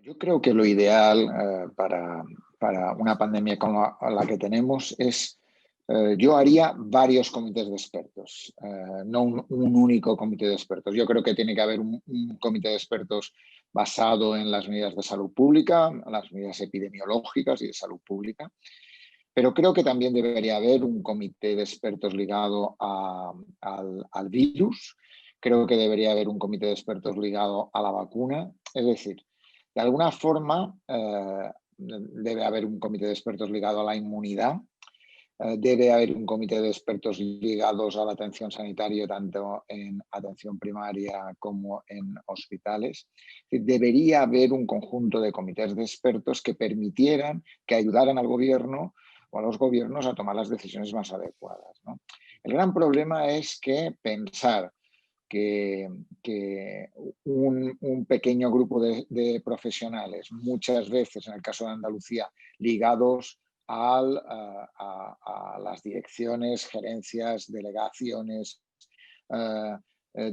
Yo creo que lo ideal para una pandemia como la que tenemos es, yo haría varios comités de expertos, no un único comité de expertos. Yo creo que tiene que haber un comité de expertos basado en las medidas de salud pública, las medidas epidemiológicas y de salud pública, pero creo que también debería haber un comité de expertos ligado al virus. Creo que debería haber un comité de expertos ligado a la vacuna. Es decir, de alguna forma debe haber un comité de expertos ligado a la inmunidad. Debe haber un comité de expertos ligados a la atención sanitaria, tanto en atención primaria como en hospitales. Debería haber un conjunto de comités de expertos que permitieran, que ayudaran al gobierno o a los gobiernos a tomar las decisiones más adecuadas, ¿no? El gran problema es que pensar que un pequeño grupo de profesionales, muchas veces en el caso de Andalucía, ligados a las direcciones, gerencias, delegaciones, eh,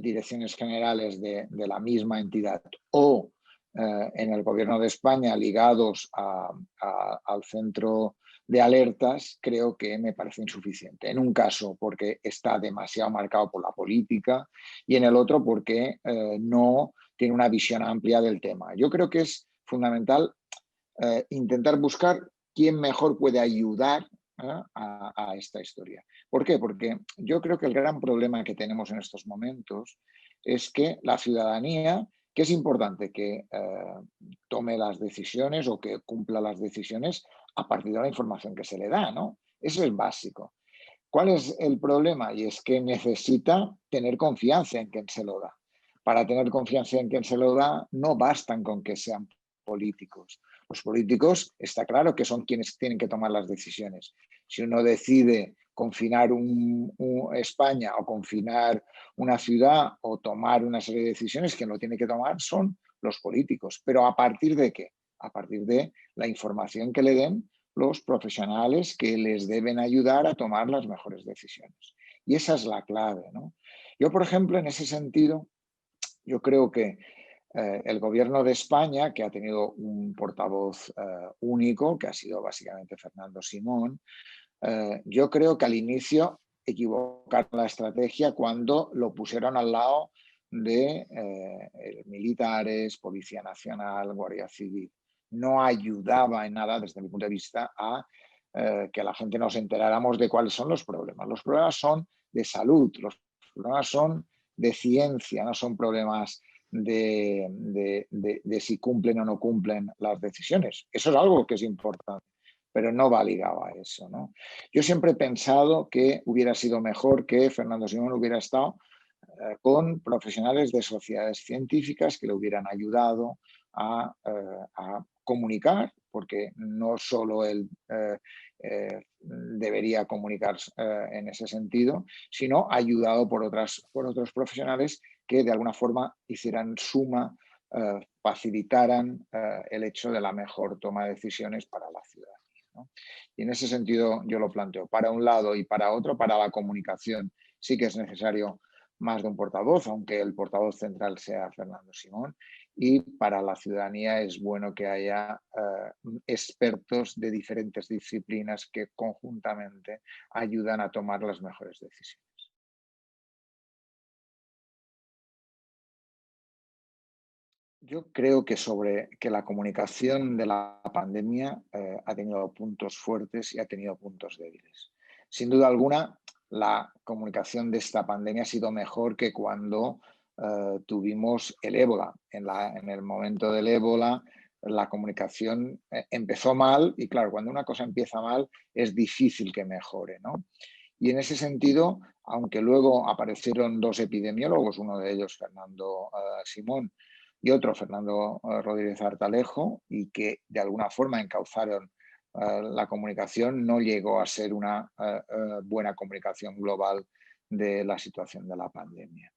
direcciones generales de la misma entidad o en el gobierno de España ligados al centro de alertas, creo que me parece insuficiente. En un caso porque está demasiado marcado por la política y en el otro porque no tiene una visión amplia del tema. Yo creo que es fundamental intentar buscar quién mejor puede ayudar a esta historia. ¿Por qué? Porque yo creo que el gran problema que tenemos en estos momentos es que la ciudadanía, que es importante que tome las decisiones o que cumpla las decisiones a partir de la información que se le da, ¿no? Eso es básico. ¿Cuál es el problema? Y es que necesita tener confianza en quien se lo da. Para tener confianza en quien se lo da, no bastan con que sean políticos. Los políticos está claro que son quienes tienen que tomar las decisiones. Si uno decide confinar España o confinar una ciudad o tomar una serie de decisiones, quien lo tiene que tomar son los políticos. ¿Pero a partir de qué? A partir de la información que le den los profesionales que les deben ayudar a tomar las mejores decisiones. Y esa es la clave, ¿no? Yo, por ejemplo, en ese sentido, yo creo que el gobierno de España, que ha tenido un portavoz único, que ha sido básicamente Fernando Simón, yo creo que al inicio equivocaron la estrategia cuando lo pusieron al lado de militares, Policía Nacional, Guardia Civil. No ayudaba en nada, desde mi punto de vista, a que la gente nos enteráramos de cuáles son los problemas. Los problemas son de salud, los problemas son de ciencia, no son problemas de si cumplen o no cumplen las decisiones. Eso es algo que es importante, pero no va ligado a eso, ¿no? Yo siempre he pensado que hubiera sido mejor que Fernando Simón hubiera estado con profesionales de sociedades científicas que le hubieran ayudado a comunicar, porque no solo él debería comunicar en ese sentido, sino ayudado por otros profesionales que de alguna forma hicieran suma, facilitaran el hecho de la mejor toma de decisiones para la ciudadanía, ¿no? Y en ese sentido yo lo planteo. Para un lado y para otro, para la comunicación sí que es necesario más de un portavoz, aunque el portavoz central sea Fernando Simón, y para la ciudadanía es bueno que haya expertos de diferentes disciplinas que conjuntamente ayudan a tomar las mejores decisiones. Yo creo que la comunicación de la pandemia ha tenido puntos fuertes y ha tenido puntos débiles. Sin duda alguna, la comunicación de esta pandemia ha sido mejor que cuando tuvimos el ébola. En el momento del ébola, la comunicación empezó mal y claro, cuando una cosa empieza mal es difícil que mejore, ¿no? Y en ese sentido, aunque luego aparecieron dos epidemiólogos, uno de ellos Fernando Simón, y otro, Fernando Rodríguez Artalejo, y que de alguna forma encauzaron la comunicación, no llegó a ser una buena comunicación global de la situación de la pandemia.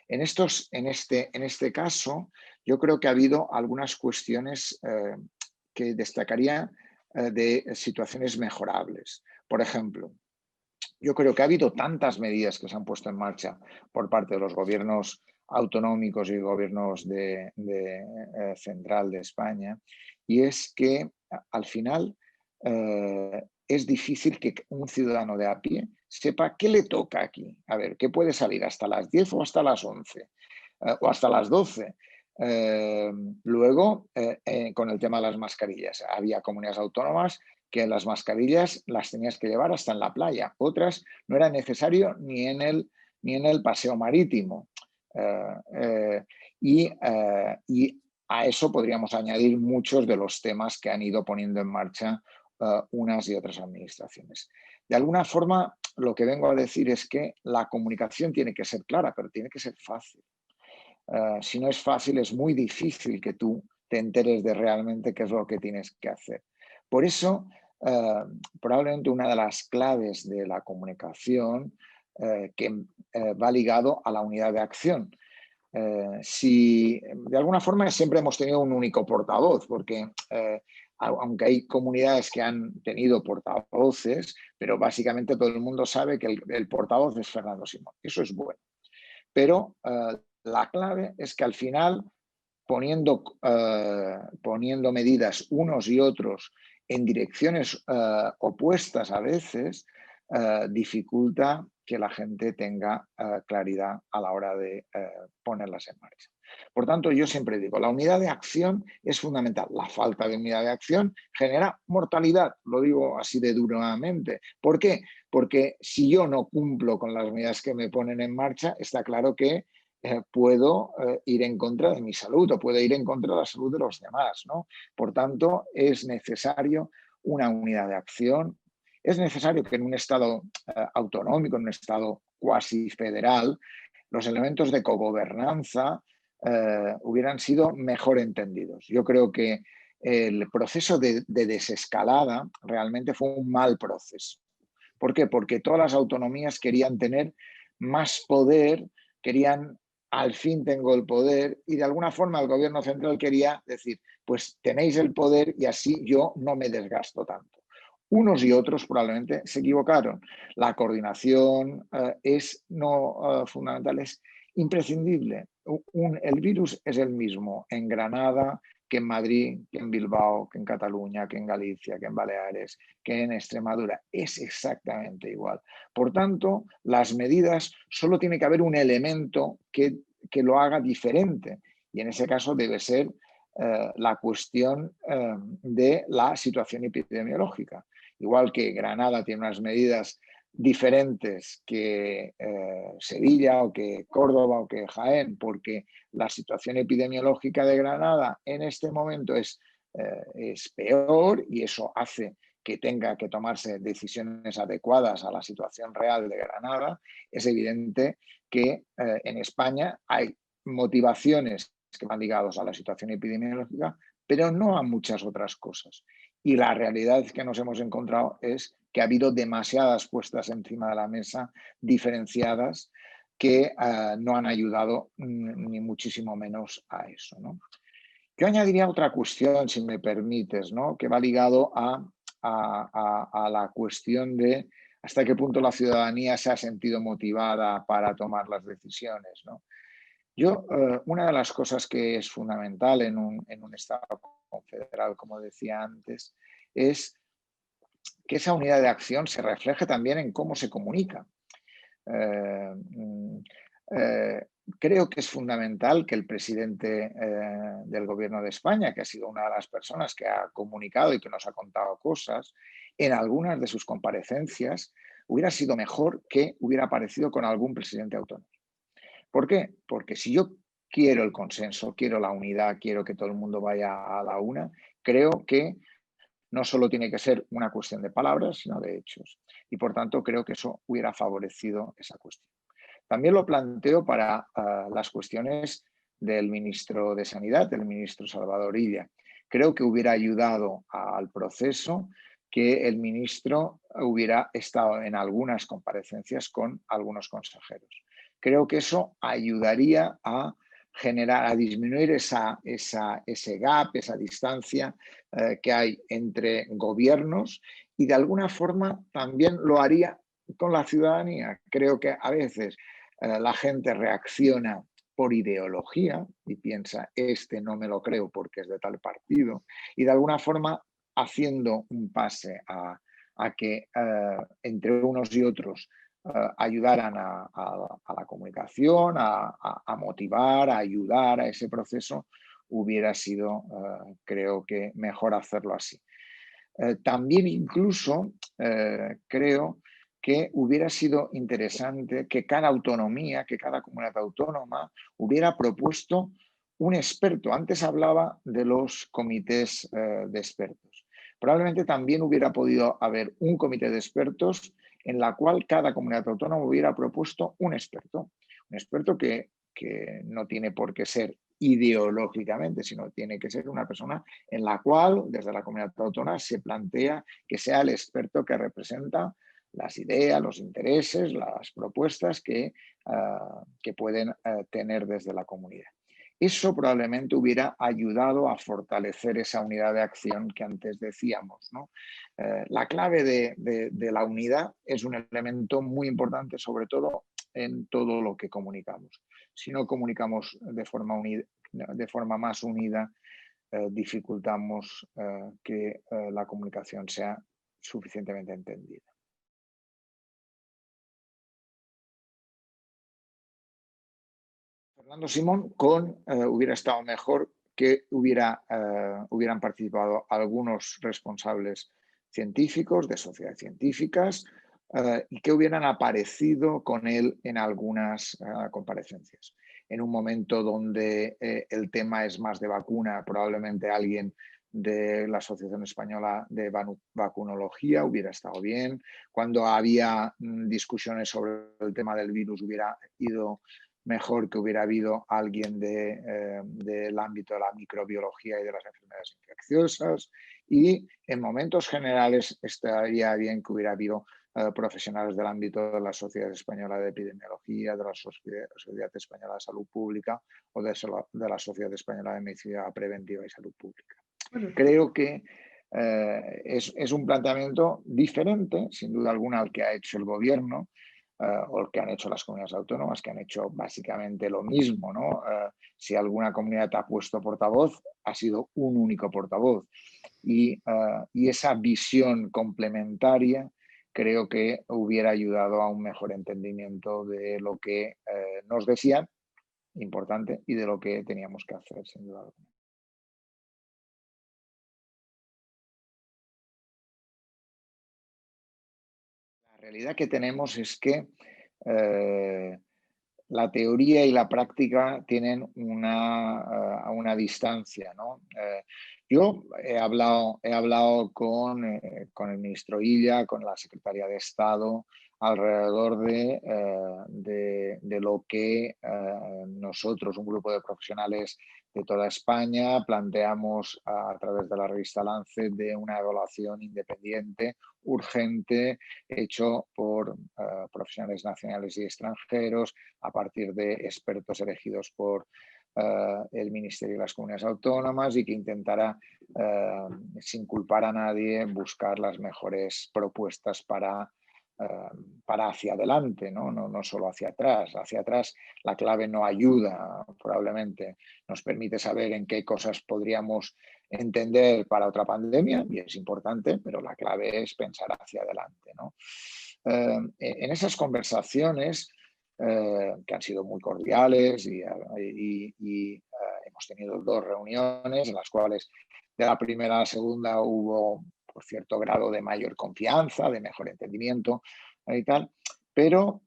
En este caso, yo creo que ha habido algunas cuestiones que destacaría de situaciones mejorables. Por ejemplo, yo creo que ha habido tantas medidas que se han puesto en marcha por parte de los gobiernos autonómicos y gobiernos central de España, y es que al final es difícil que un ciudadano de a pie sepa qué le toca aquí. A ver, ¿qué puede salir hasta las 10 o hasta las 11 o hasta las 12? Eh, Luego, con el tema de las mascarillas, había comunidades autónomas que las mascarillas las tenías que llevar hasta en la playa. Otras no era necesario ni en el paseo marítimo. Eh, eh, y a eso podríamos añadir muchos de los temas que han ido poniendo en marcha unas y otras administraciones. De alguna forma, lo que vengo a decir es que la comunicación tiene que ser clara, pero tiene que ser fácil. Si no es fácil, es muy difícil que tú te enteres de realmente qué es lo que tienes que hacer. Por eso, probablemente una de las claves de la comunicación que va ligado a la unidad de acción. Si de alguna forma siempre hemos tenido un único portavoz, porque aunque hay comunidades que han tenido portavoces, pero básicamente todo el mundo sabe que el portavoz es Fernando Simón. Eso es bueno. Pero la clave es que al final, poniendo medidas unos y otros en direcciones opuestas a veces, dificulta que la gente tenga claridad a la hora de ponerlas en marcha. Por tanto, yo siempre digo, la unidad de acción es fundamental. La falta de unidad de acción genera mortalidad, lo digo así de duramente. ¿Por qué? Porque si yo no cumplo con las medidas que me ponen en marcha, está claro que puedo ir en contra de mi salud o puedo ir en contra de la salud de los demás, ¿no? Por tanto, es necesario una unidad de acción. Es necesario que en un Estado autonómico, en un Estado cuasi federal, los elementos de cogobernanza hubieran sido mejor entendidos. Yo creo que el proceso de desescalada realmente fue un mal proceso. ¿Por qué? Porque todas las autonomías querían tener más poder, querían, al fin tengo el poder, y de alguna forma el gobierno central quería decir, pues tenéis el poder y así yo no me desgasto tanto. Unos y otros probablemente se equivocaron. La coordinación es no fundamental, es imprescindible. El virus es el mismo en Granada que en Madrid, que en Bilbao, que en Cataluña, que en Galicia, que en Baleares, que en Extremadura. Es exactamente igual. Por tanto, las medidas, solo tiene que haber un elemento que lo haga diferente. Y en ese caso debe ser la cuestión de la situación epidemiológica. Igual que Granada tiene unas medidas diferentes que Sevilla o que Córdoba o que Jaén, porque la situación epidemiológica de Granada en este momento es peor y eso hace que tenga que tomarse decisiones adecuadas a la situación real de Granada. Es evidente que en España hay motivaciones que van ligados a la situación epidemiológica, pero no a muchas otras cosas. Y la realidad que nos hemos encontrado es que ha habido demasiadas puestas encima de la mesa diferenciadas que no han ayudado ni muchísimo menos a eso, ¿no? Yo añadiría otra cuestión, si me permites, ¿no? Que va ligado a la cuestión de hasta qué punto la ciudadanía se ha sentido motivada para tomar las decisiones, ¿no? Yo, una de las cosas que es fundamental en un Estado confederal, como decía antes, es que esa unidad de acción se refleje también en cómo se comunica. Eh, eh, Creo que es fundamental que el presidente del Gobierno de España, que ha sido una de las personas que ha comunicado y que nos ha contado cosas, en algunas de sus comparecencias hubiera sido mejor que hubiera aparecido con algún presidente autónomo. ¿Por qué? Porque si yo quiero el consenso, quiero la unidad, quiero que todo el mundo vaya a la una, creo que no solo tiene que ser una cuestión de palabras, sino de hechos. Y por tanto, creo que eso hubiera favorecido esa cuestión. También lo planteo para las cuestiones del ministro de Sanidad, del ministro Salvador Illa. Creo que hubiera ayudado al proceso que el ministro hubiera estado en algunas comparecencias con algunos consejeros. Creo que eso ayudaría a generar, a disminuir ese gap, esa distancia que hay entre gobiernos y de alguna forma también lo haría con la ciudadanía. Creo que a veces la gente reacciona por ideología y piensa, este no me lo creo porque es de tal partido, y de alguna forma haciendo un pase a que entre unos y otros ayudaran a la comunicación, a motivar, a ayudar a ese proceso, hubiera sido, creo que, mejor hacerlo así. También incluso creo que hubiera sido interesante que cada autonomía, que cada comunidad autónoma hubiera propuesto un experto. Antes hablaba de los comités de expertos. Probablemente también hubiera podido haber un comité de expertos en la cual cada comunidad autónoma hubiera propuesto un experto que no tiene por qué ser ideológicamente, sino tiene que ser una persona en la cual desde la comunidad autónoma se plantea que sea el experto que representa las ideas, los intereses, las propuestas que pueden tener desde la comunidad. Eso probablemente hubiera ayudado a fortalecer esa unidad de acción que antes decíamos, ¿no? La clave de la unidad es un elemento muy importante, sobre todo en todo lo que comunicamos. Si no comunicamos de forma más unida, dificultamos que la comunicación sea suficientemente entendida. Fernando Simón hubiera estado mejor que hubieran participado algunos responsables científicos de sociedades científicas y que hubieran aparecido con él en algunas comparecencias. En un momento donde el tema es más de vacuna, probablemente alguien de la Asociación Española de Vacunología hubiera estado bien. Cuando había discusiones sobre el tema del virus, hubiera ido mejor que hubiera habido alguien del ámbito de la microbiología y de las enfermedades infecciosas, y en momentos generales estaría bien que hubiera habido profesionales del ámbito de la Sociedad Española de Epidemiología, de la Sociedad Española de Salud Pública o de la Sociedad Española de Medicina Preventiva y Salud Pública. Creo que es un planteamiento diferente, sin duda alguna, al que ha hecho el gobierno, o el que han hecho las comunidades autónomas, que han hecho básicamente lo mismo, ¿no? Si alguna comunidad ha puesto portavoz, ha sido un único portavoz. Y esa visión complementaria creo que hubiera ayudado a un mejor entendimiento de lo que nos decían, importante, y de lo que teníamos que hacer, sin duda alguna. La realidad que tenemos es que la teoría y la práctica tienen una distancia, ¿no? Yo he hablado con el ministro Illa, con la secretaria de Estado, alrededor de lo que nosotros, un grupo de profesionales de toda España, planteamos a través de la revista Lancet de una evaluación independiente, urgente, hecho por profesionales nacionales y extranjeros, a partir de expertos elegidos por el Ministerio y las comunidades autónomas, y que intentará, sin culpar a nadie, buscar las mejores propuestas para hacia adelante, ¿no? No solo hacia atrás. Hacia atrás la clave no ayuda, probablemente. Nos permite saber en qué cosas podríamos entender para otra pandemia, y es importante, pero la clave es pensar hacia adelante, ¿no? En esas conversaciones, que han sido muy cordiales y hemos tenido 2 reuniones en las cuales de la primera a la segunda hubo por cierto grado de mayor confianza, de mejor entendimiento y tal, pero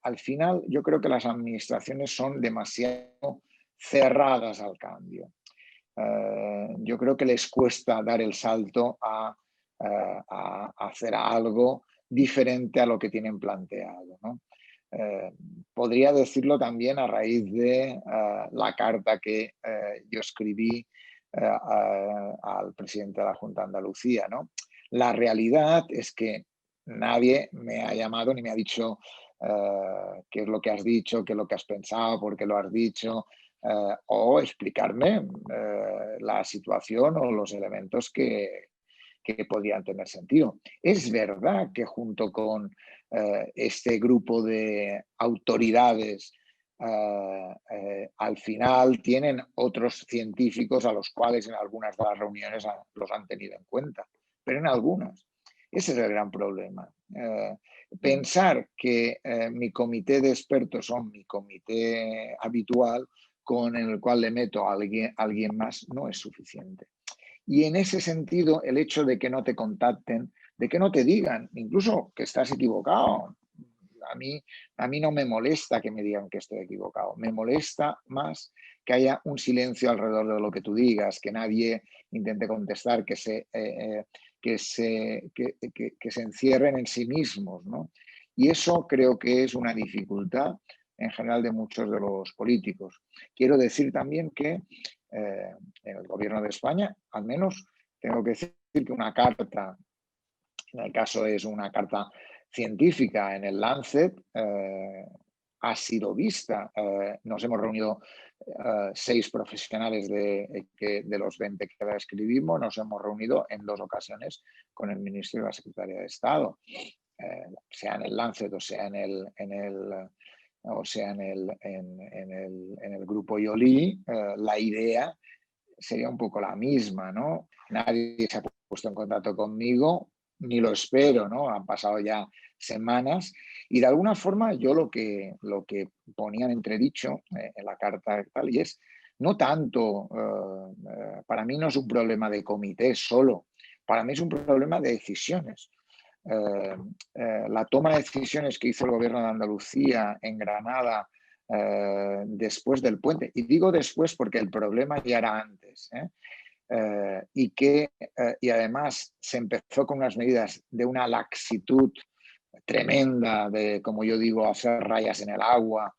al final yo creo que las administraciones son demasiado cerradas al cambio. Yo creo que les cuesta dar el salto a hacer algo diferente a lo que tienen planteado, ¿no? Podría decirlo también a raíz de la carta que yo escribí al presidente de la Junta de Andalucía, ¿no? La realidad es que nadie me ha llamado ni me ha dicho qué es lo que has dicho, qué es lo que has pensado, por qué lo has dicho, o explicarme la situación o los elementos que podían tener sentido. Es verdad que junto con este grupo de autoridades al final tienen otros científicos a los cuales en algunas de las reuniones los han tenido en cuenta, pero en algunas. Ese es el gran problema. Pensar que mi comité de expertos son mi comité habitual con el cual le meto a alguien más no es suficiente. Y en ese sentido, el hecho de que no te contacten, de que no te digan, incluso que estás equivocado, a mí no me molesta que me digan que estoy equivocado, me molesta más que haya un silencio alrededor de lo que tú digas, que nadie intente contestar, que se encierren en sí mismos, ¿no? Y eso creo que es una dificultad en general de muchos de los políticos. Quiero decir también que en el gobierno de España, al menos, tengo que decir que una carta, en el caso es una carta científica en el Lancet, ha sido vista. Nos hemos reunido 6 profesionales de los 20 que la escribimos, nos hemos reunido en 2 ocasiones con el ministro y la secretaria de Estado, sea en el Lancet o sea en el grupo IOLI. La idea sería un poco la misma, ¿no? Nadie se ha puesto en contacto conmigo, ni lo espero, ¿no? Han pasado ya semanas y de alguna forma yo lo que ponía en entredicho en la carta tal, y es no tanto, para mí no es un problema de comité solo, para mí es un problema de decisiones. La toma de decisiones que hizo el gobierno de Andalucía en Granada después del puente, y digo después porque el problema ya era antes, y además se empezó con unas medidas de una laxitud tremenda, de, como yo digo, hacer rayas en el agua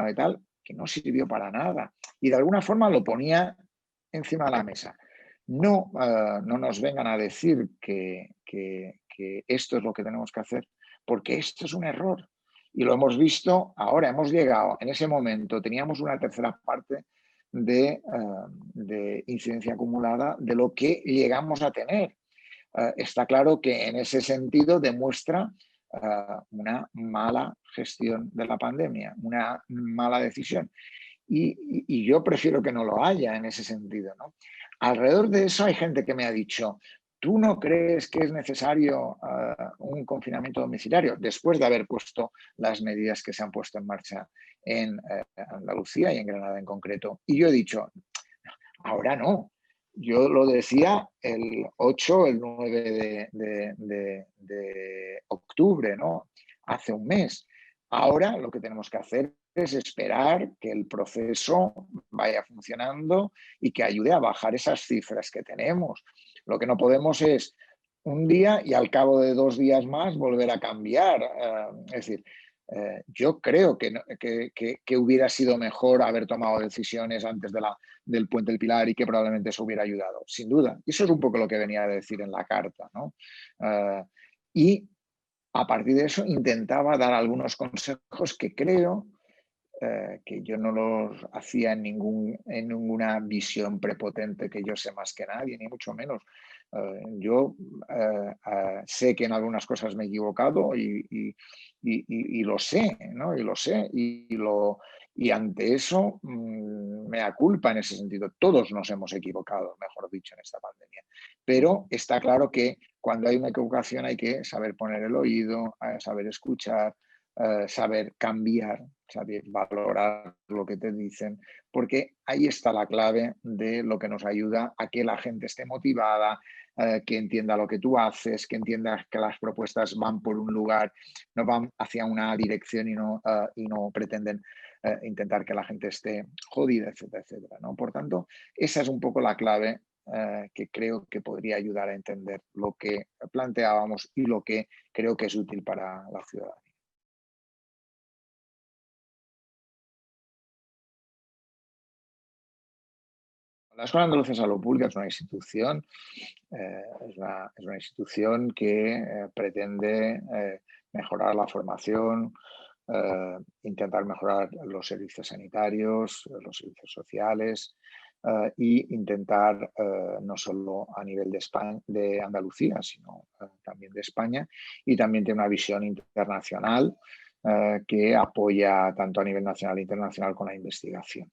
y tal, que no sirvió para nada. Y de alguna forma lo ponía encima de la mesa. No nos vengan a decir que esto es lo que tenemos que hacer, porque esto es un error. Y lo hemos visto ahora, hemos llegado, en ese momento teníamos una tercera parte de incidencia acumulada de lo que llegamos a tener. Está claro que en ese sentido demuestra una mala gestión de la pandemia, una mala decisión. Y yo prefiero que no lo haya en ese sentido, ¿no? Alrededor de eso hay gente que me ha dicho, ¿tú no crees que es necesario un confinamiento domiciliario después de haber puesto las medidas que se han puesto en marcha en Andalucía y en Granada en concreto? Y yo he dicho, ahora no. Yo lo decía el 8, el 9 de octubre, ¿no? Hace un mes. Ahora lo que tenemos que hacer es esperar que el proceso vaya funcionando y que ayude a bajar esas cifras que tenemos. Lo que no podemos es un día y al cabo de 2 días más volver a cambiar. Es decir, yo creo que hubiera sido mejor haber tomado decisiones antes del Puente del Pilar y que probablemente eso hubiera ayudado, sin duda. Y eso es un poco lo que venía a decir en la carta, ¿no? Y a partir de eso intentaba dar algunos consejos que creo que yo no los hacía en ninguna visión prepotente que yo sé más que nadie, ni mucho menos. Yo sé que en algunas cosas me he equivocado y lo sé, ¿no? Y lo sé. Y ante eso me da culpa en ese sentido. Todos nos hemos equivocado, mejor dicho, en esta pandemia. Pero está claro que cuando hay una equivocación hay que saber poner el oído, saber escuchar, saber cambiar, saber valorar lo que te dicen, porque ahí está la clave de lo que nos ayuda a que la gente esté motivada, que entienda lo que tú haces, que entienda que las propuestas van por un lugar, no van hacia una dirección y no pretenden intentar que la gente esté jodida, etcétera, etcétera, ¿no? Por tanto, esa es un poco la clave que creo que podría ayudar a entender lo que planteábamos y lo que creo que es útil para la ciudadanía. La Escuela Andaluza de Salud Pública es una institución, es una institución que pretende mejorar la formación, intentar mejorar los servicios sanitarios, los servicios sociales e intentar no solo a nivel de España, de Andalucía, sino también de España, y también tiene una visión internacional que apoya tanto a nivel nacional e internacional con la investigación.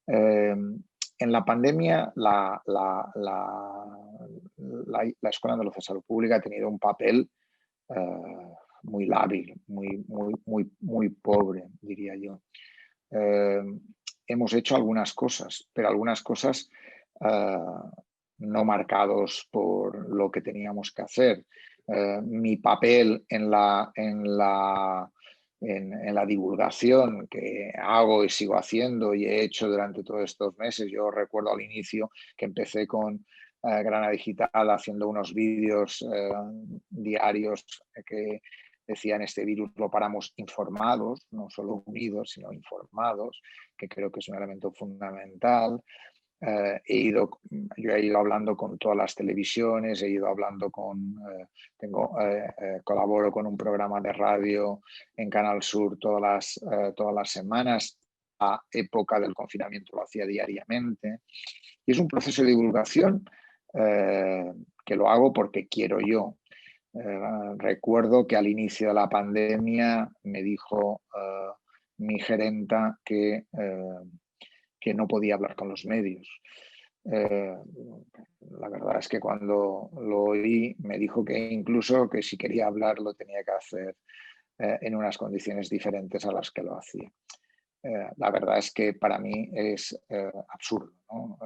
En la pandemia, la Escuela Andaluza de Salud Pública ha tenido un papel muy lábil, muy pobre, diría yo. Hemos hecho algunas cosas, pero algunas cosas no marcados por lo que teníamos que hacer. Mi papel en la divulgación que hago y sigo haciendo y he hecho durante todos estos meses. Yo recuerdo al inicio que empecé con Grana Digital haciendo unos vídeos diarios que decían: este virus lo paramos informados, no solo unidos, sino informados, que creo que es un elemento fundamental. Yo he ido hablando con todas las televisiones, he ido hablando colaboro con un programa de radio en Canal Sur todas las semanas. A época del confinamiento lo hacía diariamente. Y es un proceso de divulgación que lo hago porque quiero yo. Recuerdo que al inicio de la pandemia me dijo mi gerenta que no podía hablar con los medios. La verdad es que cuando lo oí me dijo que incluso que si quería hablar lo tenía que hacer en unas condiciones diferentes a las que lo hacía. La verdad es que para mí es absurdo, ¿no?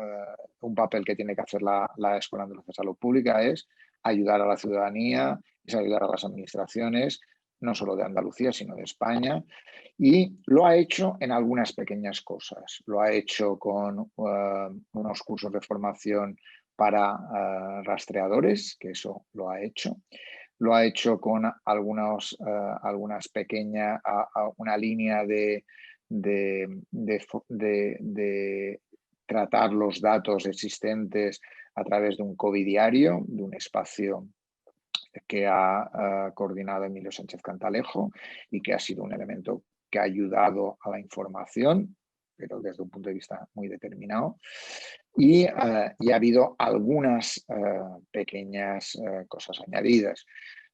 Un papel que tiene que hacer la Escuela Andaluza de Salud Pública es ayudar a la ciudadanía, es ayudar a las administraciones, no solo de Andalucía, sino de España, y lo ha hecho en algunas pequeñas cosas. Lo ha hecho con unos cursos de formación para rastreadores, que eso lo ha hecho. Lo ha hecho con algunas pequeñas, una línea de tratar los datos existentes a través de un COVID diario, de un espacio que ha coordinado Emilio Sánchez Cantalejo y que ha sido un elemento que ha ayudado a la información, pero desde un punto de vista muy determinado. Y ha habido algunas pequeñas cosas añadidas.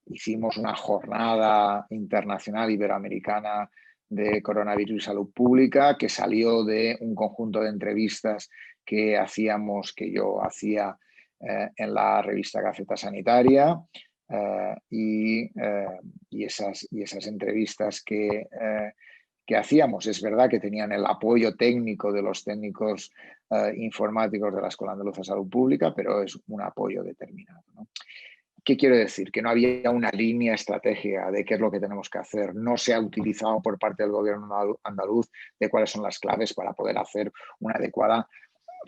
Hicimos una jornada internacional iberoamericana de coronavirus y salud pública que salió de un conjunto de entrevistas que yo hacía en la revista Gaceta Sanitaria. Y esas entrevistas que hacíamos, es verdad que tenían el apoyo técnico de los técnicos informáticos de la Escuela Andaluza de Salud Pública, pero es un apoyo determinado, ¿no? ¿Qué quiero decir? Que no había una línea estratégica de qué es lo que tenemos que hacer. No se ha utilizado por parte del gobierno andaluz de cuáles son las claves para poder hacer una adecuada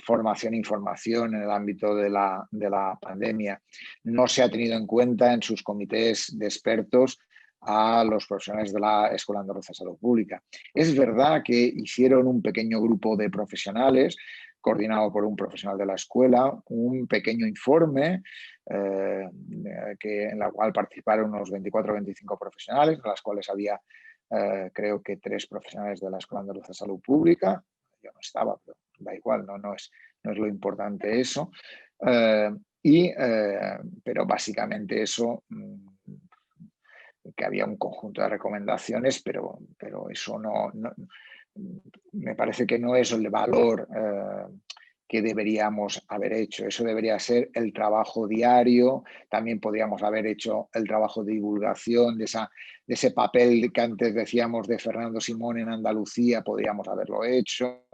formación e información en el ámbito de la pandemia. No se ha tenido en cuenta en sus comités de expertos a los profesionales de la Escuela Andaluza de Salud Pública. Es verdad que hicieron un pequeño grupo de profesionales, coordinado por un profesional de la escuela, un pequeño informe en la cual participaron unos 24 o 25 profesionales, en las cuales había creo que 3 profesionales de la Escuela Andaluza de Salud Pública. Yo no estaba, pero da igual, no es lo importante eso. Pero básicamente eso, que había un conjunto de recomendaciones, pero eso no me parece que no es el valor que deberíamos haber hecho. Eso debería ser el trabajo diario. También podríamos haber hecho el trabajo de divulgación de ese papel que antes decíamos de Fernando Simón en Andalucía, podríamos haberlo hecho.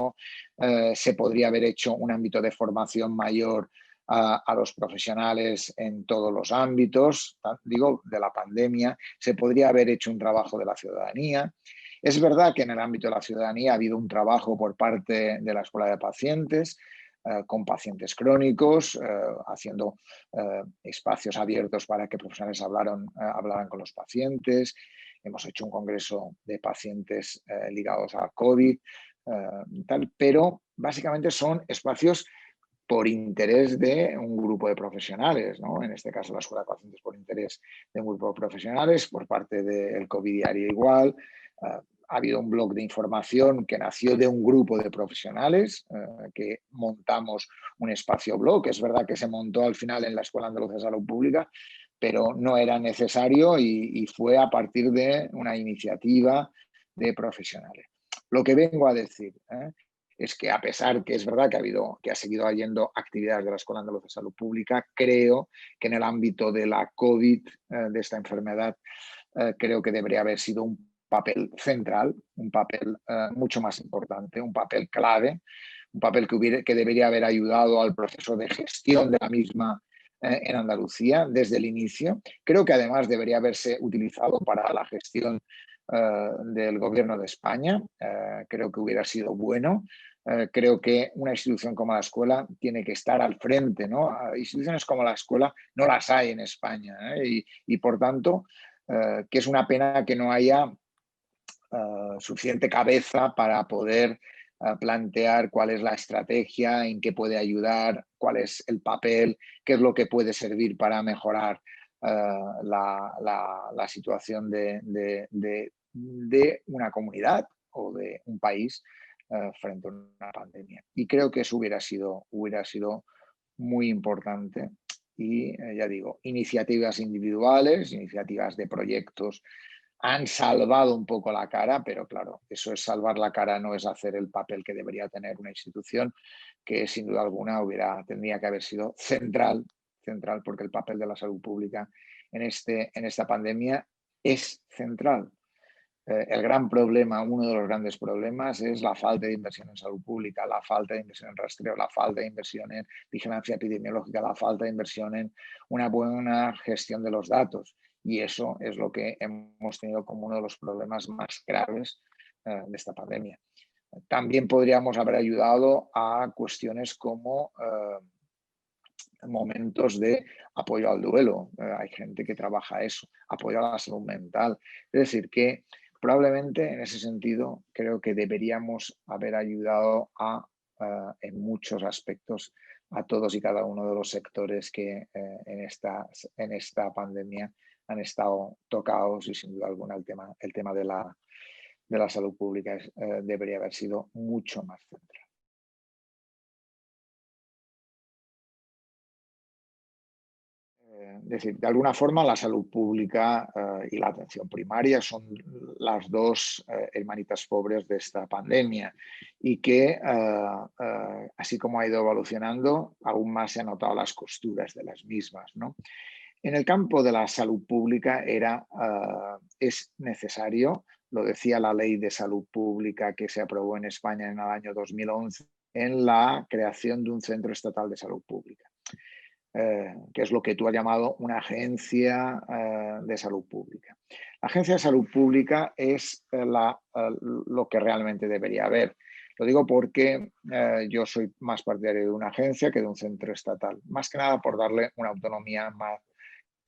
Se podría haber hecho un ámbito de formación mayor a los profesionales en todos los ámbitos, digo, de la pandemia. Se podría haber hecho un trabajo de la ciudadanía. Es verdad que en el ámbito de la ciudadanía ha habido un trabajo por parte de la Escuela de Pacientes, con pacientes crónicos, haciendo espacios abiertos para que profesionales hablaran con los pacientes. Hemos hecho un congreso de pacientes ligados a COVID, pero básicamente son espacios por interés de un grupo de profesionales, ¿no? En este caso la Escuela de Pacientes por interés de un grupo de profesionales, por parte del COVID diario igual. Ha habido un blog de información que nació de un grupo de profesionales que montamos un espacio blog. Es verdad que se montó al final en la Escuela Andaluza de Salud Pública, pero no era necesario y fue a partir de una iniciativa de profesionales. Lo que vengo a decir es que, a pesar que es verdad que ha seguido habiendo actividades de la Escuela Andaluza de Salud Pública, creo que en el ámbito de la COVID, de esta enfermedad, creo que debería haber sido un papel central, un papel mucho más importante, un papel clave, un papel que debería haber ayudado al proceso de gestión de la misma en Andalucía desde el inicio. Creo que además debería haberse utilizado para la gestión del Gobierno de España. Creo que hubiera sido bueno. Creo que una institución como la escuela tiene que estar al frente, ¿no? Instituciones como la escuela no las hay en España, y por tanto, que es una pena que no haya suficiente cabeza para poder plantear cuál es la estrategia, en qué puede ayudar, cuál es el papel, qué es lo que puede servir para mejorar la situación de una comunidad o de un país frente a una pandemia. Y creo que eso hubiera sido muy importante. Y ya digo, iniciativas individuales, iniciativas de proyectos han salvado un poco la cara, pero claro, eso es salvar la cara, no es hacer el papel que debería tener una institución que sin duda alguna tendría que haber sido central, porque el papel de la salud pública en esta pandemia es central. El gran problema, uno de los grandes problemas, es la falta de inversión en salud pública, la falta de inversión en rastreo, la falta de inversión en vigilancia epidemiológica, la falta de inversión en una buena gestión de los datos. Y eso es lo que hemos tenido como uno de los problemas más graves de esta pandemia. También podríamos haber ayudado a cuestiones como momentos de apoyo al duelo. Hay gente que trabaja eso, apoyo a la salud mental. Es decir, que probablemente en ese sentido creo que deberíamos haber ayudado en muchos aspectos a todos y cada uno de los sectores que en esta pandemia han estado tocados, y sin duda alguna el tema de la salud pública debería haber sido mucho más central. Es decir, de alguna forma la salud pública y la atención primaria son las dos hermanitas pobres de esta pandemia, y que así como ha ido evolucionando, aún más se han notado las costuras de las mismas, ¿no? En el campo de la salud pública es necesario, lo decía la Ley de Salud Pública que se aprobó en España en el año 2011, en la creación de un Centro Estatal de Salud Pública. Que es lo que tú has llamado una agencia de salud pública. La agencia de salud pública es lo que realmente debería haber. Lo digo porque yo soy más partidario de una agencia que de un centro estatal, más que nada por darle una autonomía más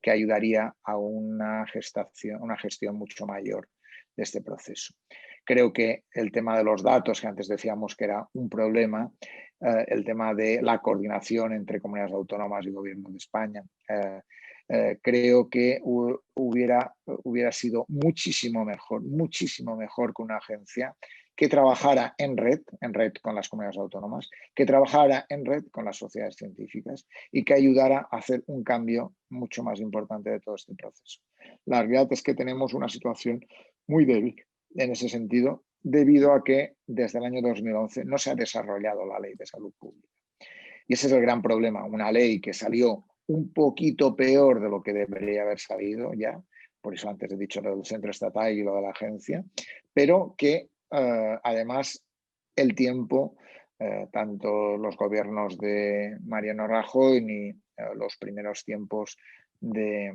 que ayudaría a una gestión mucho mayor de este proceso. Creo que el tema de los datos, que antes decíamos que era un problema, el tema de la coordinación entre comunidades autónomas y gobierno de España, creo que hubiera sido muchísimo mejor que una agencia que trabajara en red con las comunidades autónomas, que trabajara en red con las sociedades científicas y que ayudara a hacer un cambio mucho más importante de todo este proceso. La realidad es que tenemos una situación muy débil en ese sentido, debido a que desde el año 2011 no se ha desarrollado la Ley de Salud Pública. Y ese es el gran problema, una ley que salió un poquito peor de lo que debería haber salido ya, por eso antes he dicho lo del centro estatal y lo de la agencia, pero que además el tiempo, tanto los gobiernos de Mariano Rajoy ni los primeros tiempos de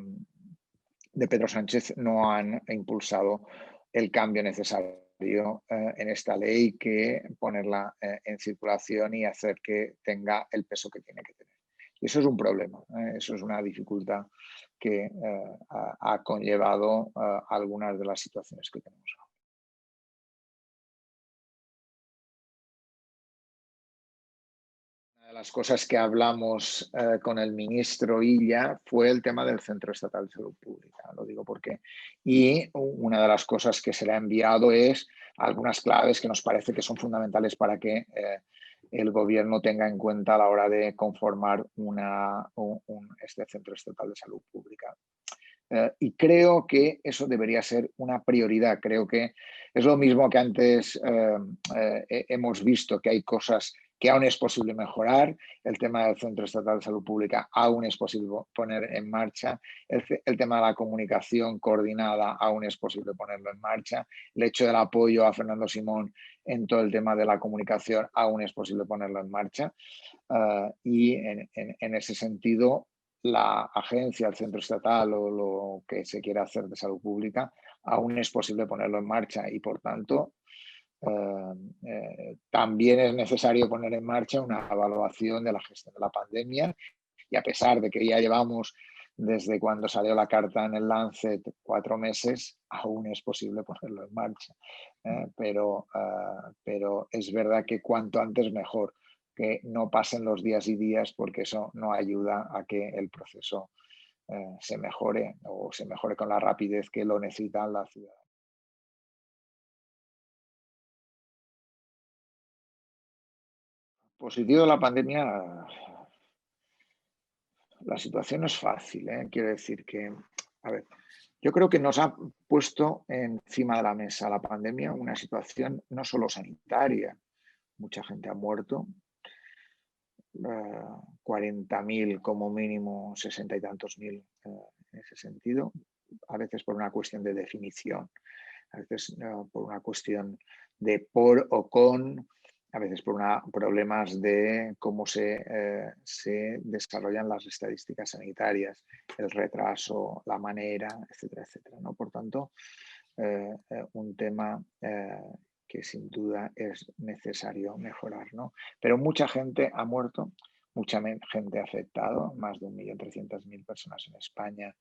Pedro Sánchez no han impulsado el cambio necesario en esta ley, que ponerla en circulación y hacer que tenga el peso que tiene que tener. Y eso es un problema, eso es una dificultad que ha conllevado algunas de las situaciones que tenemos ahora. Una de las cosas que hablamos con el ministro Illa fue el tema del Centro Estatal de Salud Pública, lo digo porque, y una de las cosas que se le ha enviado es algunas claves que nos parece que son fundamentales para que el gobierno tenga en cuenta a la hora de conformar este Centro Estatal de Salud Pública. Y creo que eso debería ser una prioridad. Creo que es lo mismo que antes hemos visto, que hay cosas que aún es posible mejorar. El tema del Centro Estatal de Salud Pública aún es posible poner en marcha. El tema de la comunicación coordinada aún es posible ponerlo en marcha. El hecho del apoyo a Fernando Simón en todo el tema de la comunicación aún es posible ponerlo en marcha. Y en ese sentido, la agencia, el centro estatal o lo que se quiera hacer de salud pública, aún es posible ponerlo en marcha y, por tanto, también es necesario poner en marcha una evaluación de la gestión de la pandemia, y a pesar de que ya llevamos desde cuando salió la carta en el Lancet 4 meses, aún es posible ponerlo en marcha. Pero es verdad que cuanto antes mejor, que no pasen los días y días, porque eso no ayuda a que el proceso se mejore o se mejore con la rapidez que lo necesitan la ciudad. Positivo de la pandemia, la situación no es fácil, ¿eh? Quiero decir que, a ver, yo creo que nos ha puesto encima de la mesa la pandemia una situación no solo sanitaria, mucha gente ha muerto, 40.000 como mínimo, 60 y tantos mil en ese sentido, a veces por una cuestión de definición, a veces por una cuestión de por o con, a veces por problemas de cómo se desarrollan las estadísticas sanitarias, el retraso, la manera, etcétera, etcétera, ¿no? Por tanto, un tema que sin duda es necesario mejorar, ¿no? Pero mucha gente ha muerto, mucha gente ha afectado, más de 1.300.000 personas en España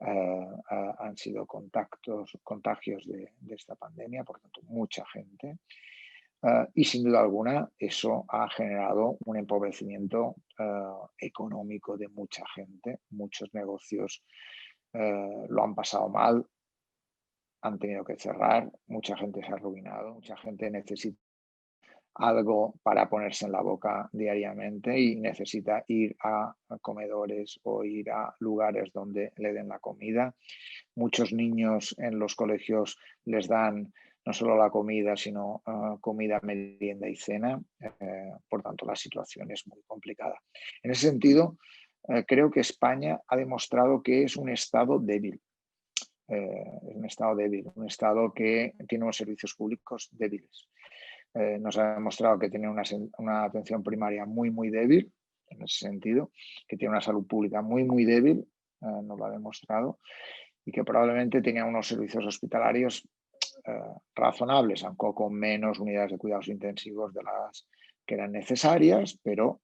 han sido contagios de esta pandemia, por tanto, mucha gente. Y sin duda alguna, eso ha generado un empobrecimiento económico de mucha gente. Muchos negocios lo han pasado mal, han tenido que cerrar, mucha gente se ha arruinado, mucha gente necesita algo para ponerse en la boca diariamente y necesita ir a comedores o ir a lugares donde le den la comida. Muchos niños en los colegios les dan no solo la comida, sino comida, merienda y cena. Por tanto, la situación es muy complicada. En ese sentido, creo que España ha demostrado que es un Estado débil. Es un Estado débil, un Estado que tiene unos servicios públicos débiles. Nos ha demostrado que tiene una atención primaria muy, muy débil, en ese sentido, que tiene una salud pública muy, muy débil, nos lo ha demostrado, y que probablemente tenía unos servicios hospitalarios razonables, aunque con menos unidades de cuidados intensivos de las que eran necesarias, pero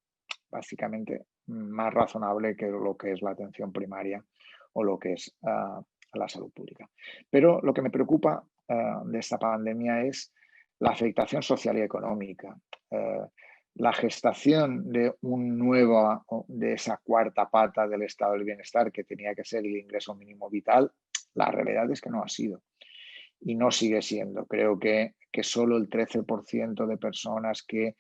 básicamente más razonable que lo que es la atención primaria o lo que es la salud pública. Pero lo que me preocupa de esta pandemia es la afectación social y económica, la gestación de esa cuarta pata del estado del bienestar que tenía que ser el ingreso mínimo vital. La realidad es que no ha sido y no sigue siendo. Creo que solo el 13% de personas que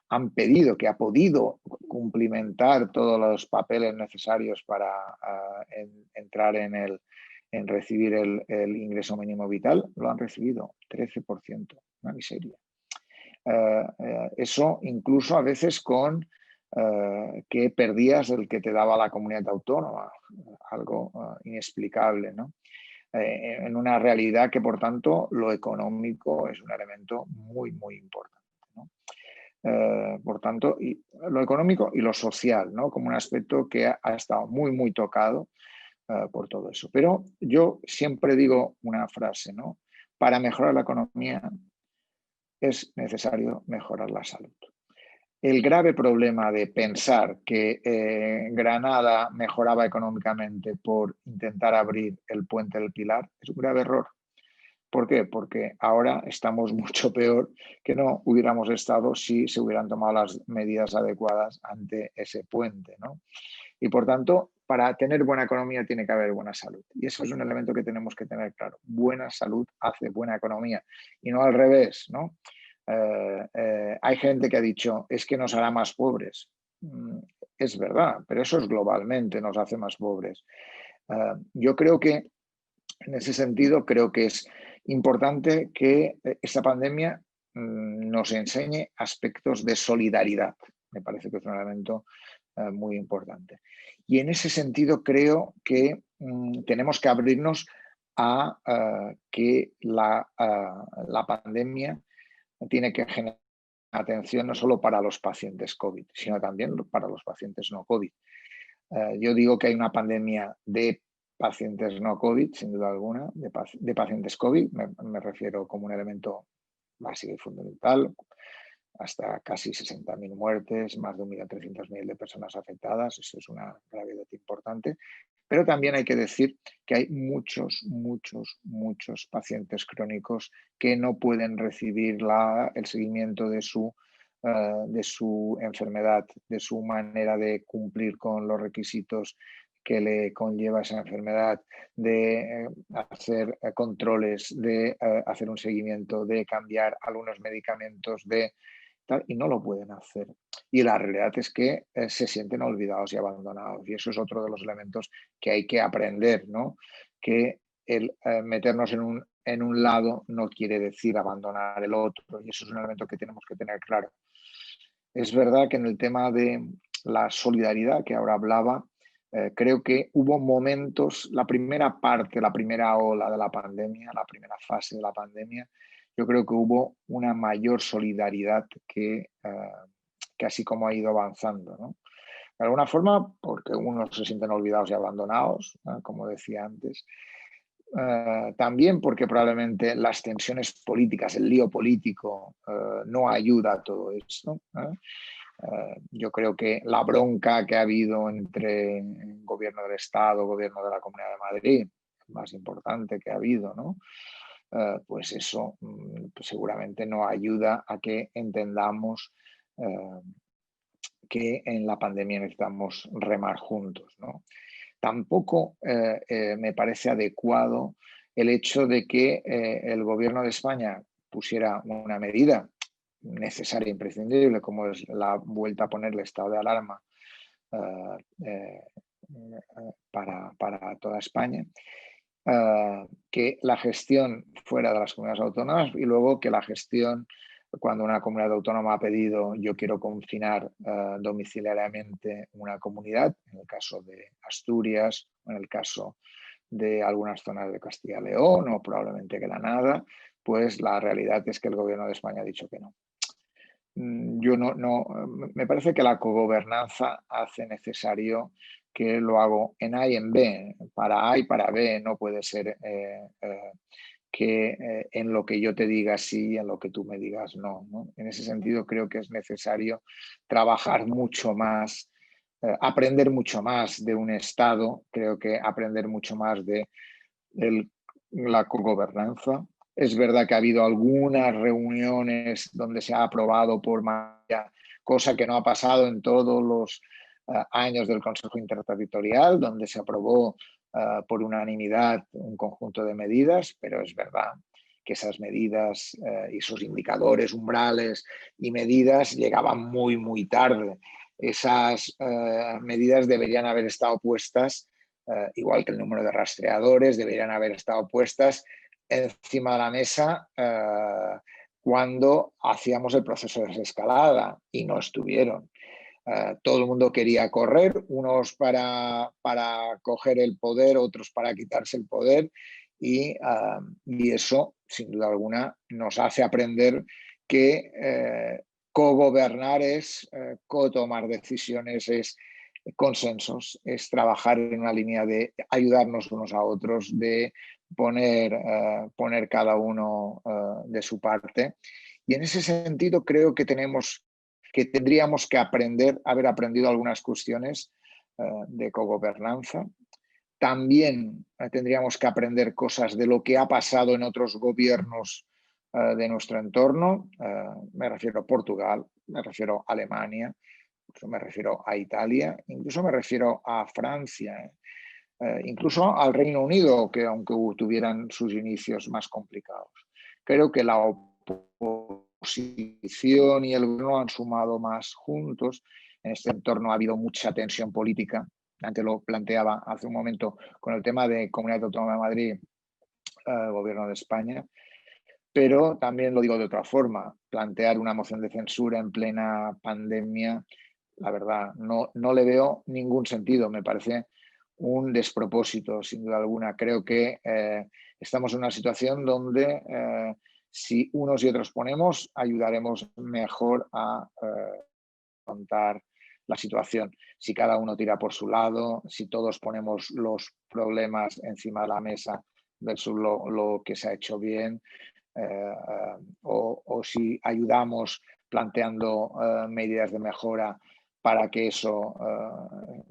han pedido, que ha podido cumplimentar todos los papeles necesarios para entrar en recibir el ingreso mínimo vital, lo han recibido, 13%, una miseria. Eso incluso a veces con que perdías el que te daba la comunidad autónoma, algo inexplicable, ¿no? En una realidad que, por tanto, lo económico es un elemento muy, muy importante, ¿no? Por tanto, y lo económico y lo social, ¿no? Como un aspecto que ha estado muy, muy tocado por todo eso. Pero yo siempre digo una frase, ¿no? Para mejorar la economía es necesario mejorar la salud. El grave problema de pensar que Granada mejoraba económicamente por intentar abrir el puente del Pilar es un grave error. ¿Por qué? Porque ahora estamos mucho peor que no hubiéramos estado si se hubieran tomado las medidas adecuadas ante ese puente, ¿no? Y por tanto, para tener buena economía tiene que haber buena salud. Y eso es un elemento que tenemos que tener claro. Buena salud hace buena economía y no al revés, ¿no? Hay gente que ha dicho, es que nos hará más pobres. Es verdad, pero eso es globalmente, nos hace más pobres. Yo creo que, en ese sentido, creo que es importante que esta pandemia nos enseñe aspectos de solidaridad. Me parece que es un elemento muy importante. Y en ese sentido creo que tenemos que abrirnos a que la pandemia tiene que generar atención no solo para los pacientes COVID, sino también para los pacientes no COVID. Yo digo que hay una pandemia de pacientes no COVID, sin duda alguna, de pacientes COVID, me refiero como un elemento básico y fundamental, hasta casi 60.000 muertes, más de 1.300.000 de personas afectadas, eso es una gravedad importante. Pero también hay que decir que hay muchos pacientes crónicos que no pueden recibir el seguimiento de su enfermedad, de su manera de cumplir con los requisitos que le conlleva esa enfermedad, de hacer controles, de hacer un seguimiento, de cambiar algunos medicamentos, y no lo pueden hacer. Y la realidad es que se sienten olvidados y abandonados. Y eso es otro de los elementos que hay que aprender, ¿no? Que el meternos en un lado no quiere decir abandonar el otro. Y eso es un elemento que tenemos que tener claro. Es verdad que en el tema de la solidaridad que ahora hablaba, creo que hubo momentos, la primera parte, la primera ola de la pandemia, la primera fase de la pandemia, yo creo que hubo una mayor solidaridad que así como ha ido avanzando, ¿no? De alguna forma, porque unos se sienten olvidados y abandonados, como decía antes. También porque probablemente las tensiones políticas, el lío político, no ayuda a todo esto. Yo creo que la bronca que ha habido entre el gobierno del Estado, gobierno de la Comunidad de Madrid, más importante que ha habido, ¿no? Pues eso pues seguramente no ayuda a que entendamos que en la pandemia necesitamos remar juntos, ¿no? Tampoco me parece adecuado el hecho de que el gobierno de España pusiera una medida necesaria e imprescindible, como es la vuelta a poner el estado de alarma para toda España, que la gestión fuera de las comunidades autónomas y luego que la gestión, cuando una comunidad autónoma ha pedido yo quiero confinar domiciliariamente una comunidad, en el caso de Asturias o en el caso de algunas zonas de Castilla y León o probablemente Granada, pues la realidad es que el gobierno de España ha dicho que no. Yo no, me parece que la cogobernanza hace necesario que lo hago en A y en B, para A y para B. No puede ser que en lo que yo te diga sí, en lo que tú me digas no, ¿no? En ese sentido creo que es necesario trabajar mucho más, aprender mucho más de un Estado, creo que aprender mucho más de la cogobernanza. Es verdad que ha habido algunas reuniones donde se ha aprobado por mayoría, cosa que no ha pasado en todos los años del Consejo Interterritorial, donde se aprobó por unanimidad un conjunto de medidas, pero es verdad que esas medidas y sus indicadores, umbrales y medidas llegaban muy tarde. Esas medidas deberían haber estado puestas, igual que el número de rastreadores, deberían haber estado puestas encima de la mesa cuando hacíamos el proceso de desescalada y no estuvieron. Todo el mundo quería correr, unos para coger el poder, otros para quitarse el poder y eso, sin duda alguna, nos hace aprender que cogobernar es cotomar decisiones, es consensos, es trabajar en una línea de ayudarnos unos a otros, de poner cada uno de su parte. Y en ese sentido creo que tendríamos que haber aprendido algunas cuestiones de cogobernanza. También tendríamos que aprender cosas de lo que ha pasado en otros gobiernos de nuestro entorno. Me refiero a Portugal, me refiero a Alemania, me refiero a Italia, incluso me refiero a Francia, incluso al Reino Unido, que aunque tuvieran sus inicios más complicados. Creo que la oposición y el gobierno han sumado más juntos. En este entorno ha habido mucha tensión política. Antes lo planteaba hace un momento con el tema de Comunidad Autónoma de Madrid, Gobierno de España. Pero también lo digo de otra forma, plantear una moción de censura en plena pandemia, la verdad, no le veo ningún sentido. Me parece un despropósito, sin duda alguna. Creo que estamos en una situación donde si unos y otros ponemos, ayudaremos mejor a afrontar la situación. Si cada uno tira por su lado, si todos ponemos los problemas encima de la mesa versus lo que se ha hecho bien, o si ayudamos planteando medidas de mejora para que eso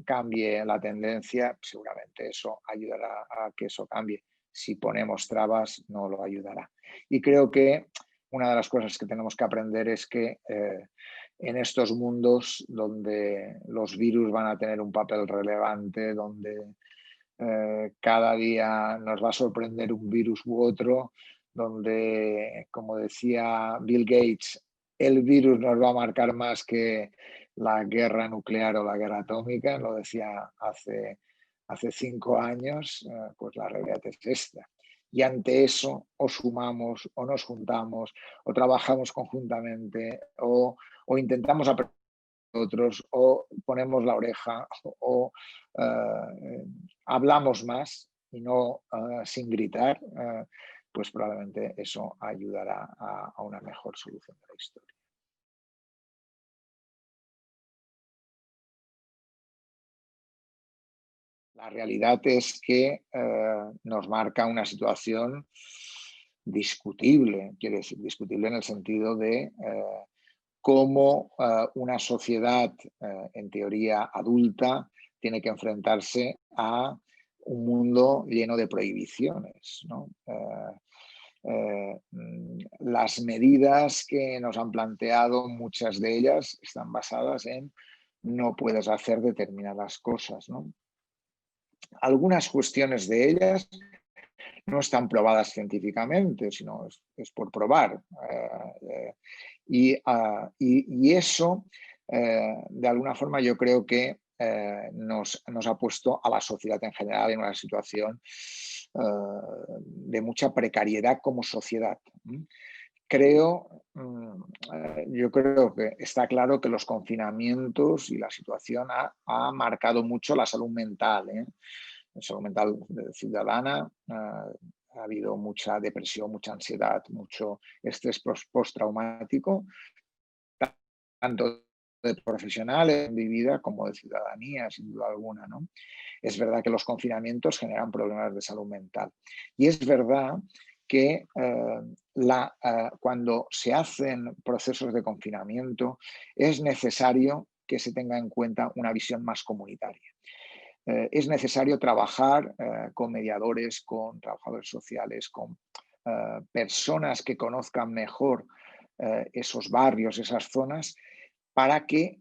cambie la tendencia, seguramente eso ayudará a que eso cambie. Si ponemos trabas, no lo ayudará. Y creo que una de las cosas que tenemos que aprender es que en estos mundos donde los virus van a tener un papel relevante, donde cada día nos va a sorprender un virus u otro, donde, como decía Bill Gates, el virus nos va a marcar más que la guerra nuclear o la guerra atómica, lo decía hace 5 años, pues la realidad es esta. Y ante eso o sumamos o nos juntamos o trabajamos conjuntamente o intentamos aprender otros o ponemos la oreja o hablamos más y no sin gritar, pues probablemente eso ayudará a una mejor solución de la historia. La realidad es que nos marca una situación discutible, quiere decir, discutible en el sentido de cómo una sociedad, en teoría adulta, tiene que enfrentarse a un mundo lleno de prohibiciones, ¿no? Las medidas que nos han planteado, muchas de ellas están basadas en no puedes hacer determinadas cosas, ¿no? Algunas cuestiones de ellas no están probadas científicamente, sino es por probar. Y eso, de alguna forma, yo creo que nos ha puesto a la sociedad en general en una situación de mucha precariedad como sociedad. Yo creo que está claro que los confinamientos y la situación ha marcado mucho la salud mental, la salud mental ciudadana. Ha habido mucha depresión, mucha ansiedad, mucho estrés postraumático, tanto de profesionales en mi vida como de ciudadanía, sin duda alguna, ¿no? Es verdad que los confinamientos generan problemas de salud mental. Y es verdad que cuando se hacen procesos de confinamiento es necesario que se tenga en cuenta una visión más comunitaria. Es necesario trabajar con mediadores, con trabajadores sociales, con personas que conozcan mejor esos barrios, esas zonas, para que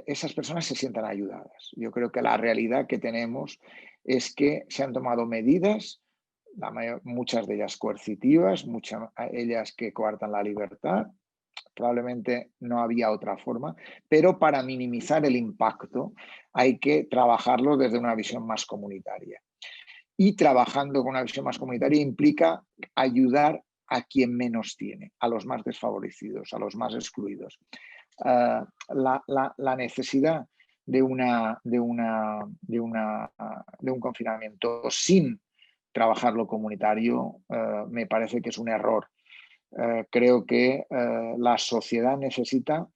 esas personas se sientan ayudadas. Yo creo que la realidad que tenemos es que se han tomado medidas, muchas de ellas coercitivas, muchas de ellas que coartan la libertad. Probablemente no había otra forma, pero para minimizar el impacto hay que trabajarlo desde una visión más comunitaria. Y trabajando con una visión más comunitaria implica ayudar a quien menos tiene, a los más desfavorecidos, a los más excluidos. La necesidad de un confinamiento sin trabajar lo comunitario me parece que es un error. Creo que la sociedad necesita,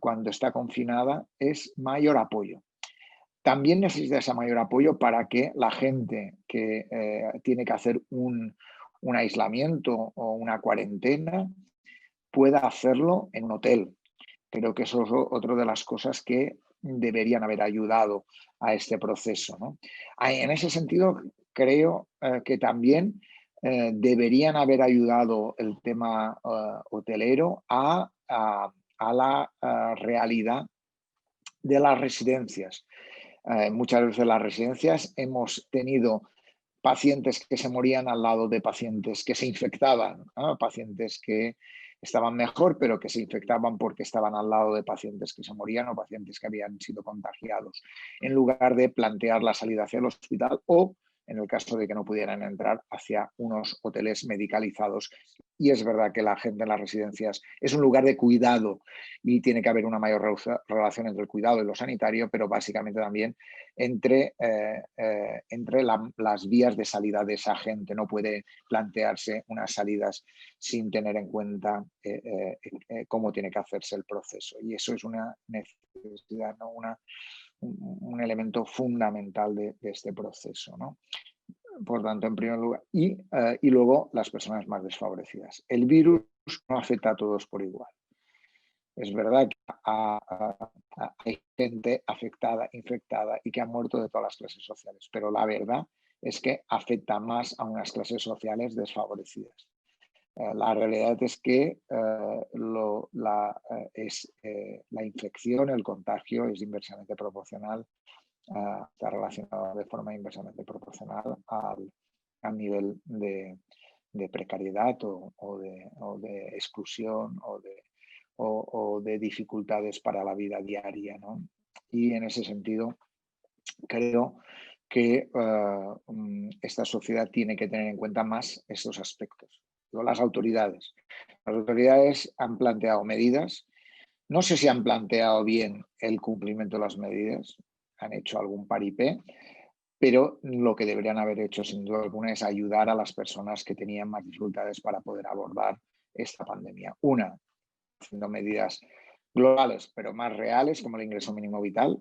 cuando está confinada, es mayor apoyo. También necesita ese mayor apoyo para que la gente que tiene que hacer un aislamiento o una cuarentena pueda hacerlo en un hotel. Creo que eso es otra de las cosas que deberían haber ayudado a este proceso, ¿no? En ese sentido, creo que también deberían haber ayudado el tema hotelero a la realidad de las residencias. Muchas veces en las residencias hemos tenido pacientes que se morían al lado de pacientes que se infectaban, ¿no? Pacientes que estaban mejor, pero que se infectaban porque estaban al lado de pacientes que se morían o pacientes que habían sido contagiados, en lugar de plantear la salida hacia el hospital o, en el caso de que no pudieran entrar, hacia unos hoteles medicalizados. Y es verdad que la gente en las residencias es un lugar de cuidado y tiene que haber una mayor relación entre el cuidado y lo sanitario, pero básicamente también entre las vías de salida de esa gente. No puede plantearse unas salidas sin tener en cuenta cómo tiene que hacerse el proceso. Y eso es una necesidad, ¿no? Un elemento fundamental de este proceso, ¿no? Por tanto, en primer lugar, y luego las personas más desfavorecidas. El virus no afecta a todos por igual. Es verdad que hay gente afectada, infectada y que ha muerto de todas las clases sociales, pero la verdad es que afecta más a unas clases sociales desfavorecidas. La realidad es que la infección, el contagio es inversamente proporcional, está relacionado de forma inversamente proporcional al nivel de precariedad o de exclusión o de dificultades para la vida diaria, ¿no? Y en ese sentido, creo que esta sociedad tiene que tener en cuenta más estos aspectos. Las autoridades han planteado medidas. No sé si han planteado bien el cumplimiento de las medidas, han hecho algún paripé, pero lo que deberían haber hecho sin duda alguna es ayudar a las personas que tenían más dificultades para poder abordar esta pandemia. Una, haciendo medidas globales, pero más reales, como el ingreso mínimo vital,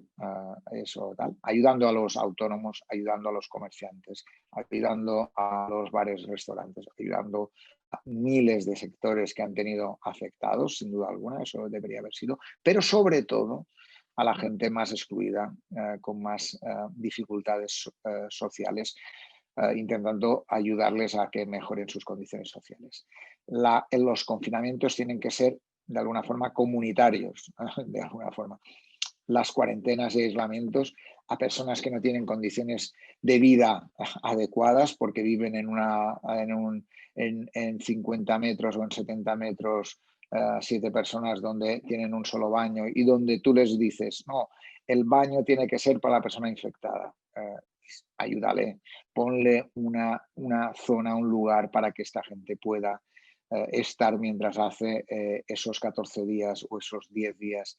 ayudando a los autónomos, ayudando a los comerciantes, ayudando a los bares, restaurantes, ayudando a miles de sectores que han tenido afectados, sin duda alguna, eso debería haber sido, pero sobre todo a la gente más excluida, con más dificultades sociales, intentando ayudarles a que mejoren sus condiciones sociales. Los confinamientos tienen que ser de alguna forma comunitarios, de alguna forma. Las cuarentenas y aislamientos a personas que no tienen condiciones de vida adecuadas porque viven en 50 metros o en 70 metros, 7 personas donde tienen un solo baño y donde tú les dices, no, el baño tiene que ser para la persona infectada. Ayúdale, ponle una zona, un lugar para que esta gente pueda estar mientras hace esos 14 días o esos 10 días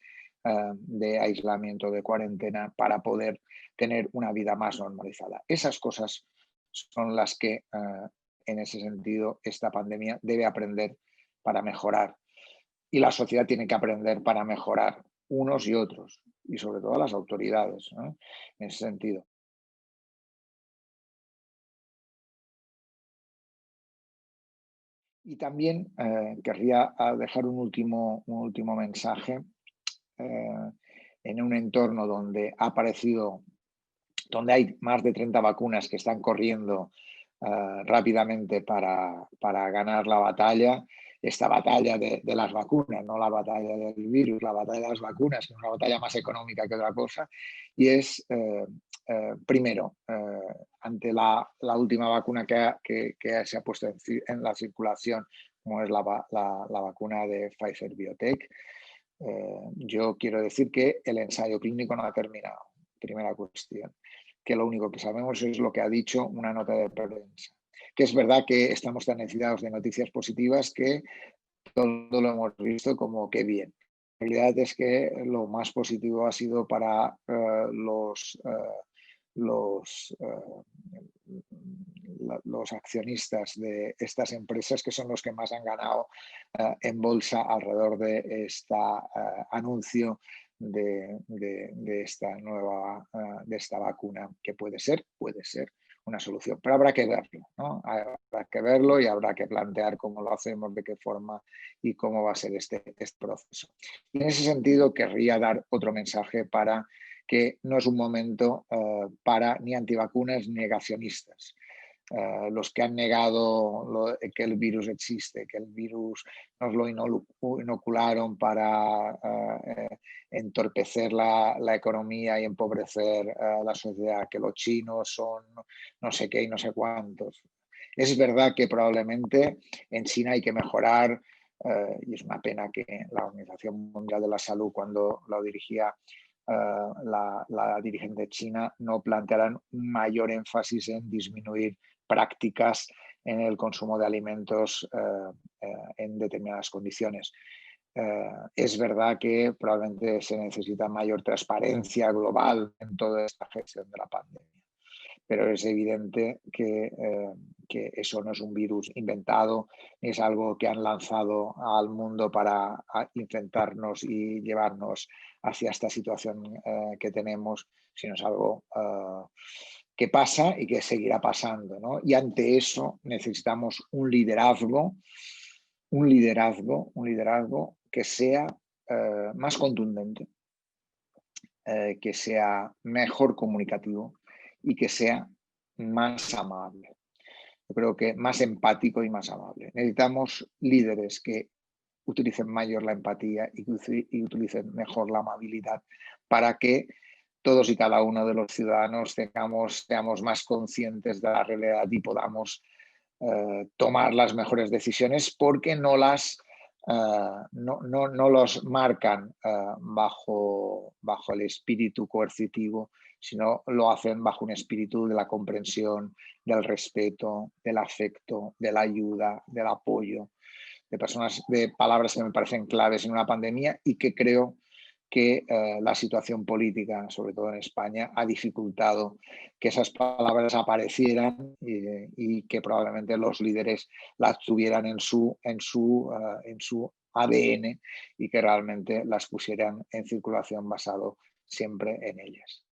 de aislamiento, de cuarentena, para poder tener una vida más normalizada. Esas cosas son las que, en ese sentido, esta pandemia debe aprender para mejorar. Y la sociedad tiene que aprender para mejorar unos y otros, y sobre todo las autoridades, ¿no? En ese sentido. Y también querría dejar un último mensaje en un entorno donde donde hay más de 30 vacunas que están corriendo rápidamente para ganar la batalla, esta batalla de las vacunas, no la batalla del virus, la batalla de las vacunas, que es una batalla más económica que otra cosa, y es, primero, ante la última vacuna que se ha puesto en la circulación, como es la vacuna de Pfizer-BioNTech, yo quiero decir que el ensayo clínico no ha terminado, primera cuestión, que lo único que sabemos es lo que ha dicho una nota de prensa, que es verdad que estamos tan necesitados de noticias positivas que todo lo hemos visto como que bien. La realidad es que lo más positivo ha sido para los accionistas de estas empresas, que son los que más han ganado en bolsa alrededor de este anuncio de esta vacuna, que puede ser una solución, pero habrá que verlo, ¿no? Habrá que verlo y habrá que plantear cómo lo hacemos, de qué forma y cómo va a ser este proceso. Y en ese sentido querría dar otro mensaje para que no es un momento para ni antivacunas ni negacionistas. Los que han negado que el virus existe, que el virus nos lo inocularon para entorpecer la economía y empobrecer la sociedad, que los chinos son no sé qué y no sé cuántos. Es verdad que probablemente en China hay que mejorar y es una pena que la Organización Mundial de la Salud, cuando lo dirigía la dirigente china, no plantearan un mayor énfasis en disminuir prácticas en el consumo de alimentos en determinadas condiciones. Es verdad que probablemente se necesita mayor transparencia global en toda esta gestión de la pandemia, pero es evidente que eso no es un virus inventado, ni es algo que han lanzado al mundo para intentarnos y llevarnos hacia esta situación que tenemos, sino es algo que pasa y que seguirá pasando, ¿no? Y ante eso necesitamos un liderazgo que sea más contundente, que sea mejor comunicativo y que sea más amable. Yo creo que más empático y más amable. Necesitamos líderes que utilicen mayor la empatía y utilicen mejor la amabilidad para que todos y cada uno de los ciudadanos seamos más conscientes de la realidad y podamos tomar las mejores decisiones, porque no los marcan bajo el espíritu coercitivo, sino lo hacen bajo un espíritu de la comprensión, del respeto, del afecto, de la ayuda, del apoyo, de palabras que me parecen claves en una pandemia y que creo que la situación política, sobre todo en España, ha dificultado que esas palabras aparecieran y que probablemente los líderes las tuvieran en su ADN y que realmente las pusieran en circulación basado siempre en ellas.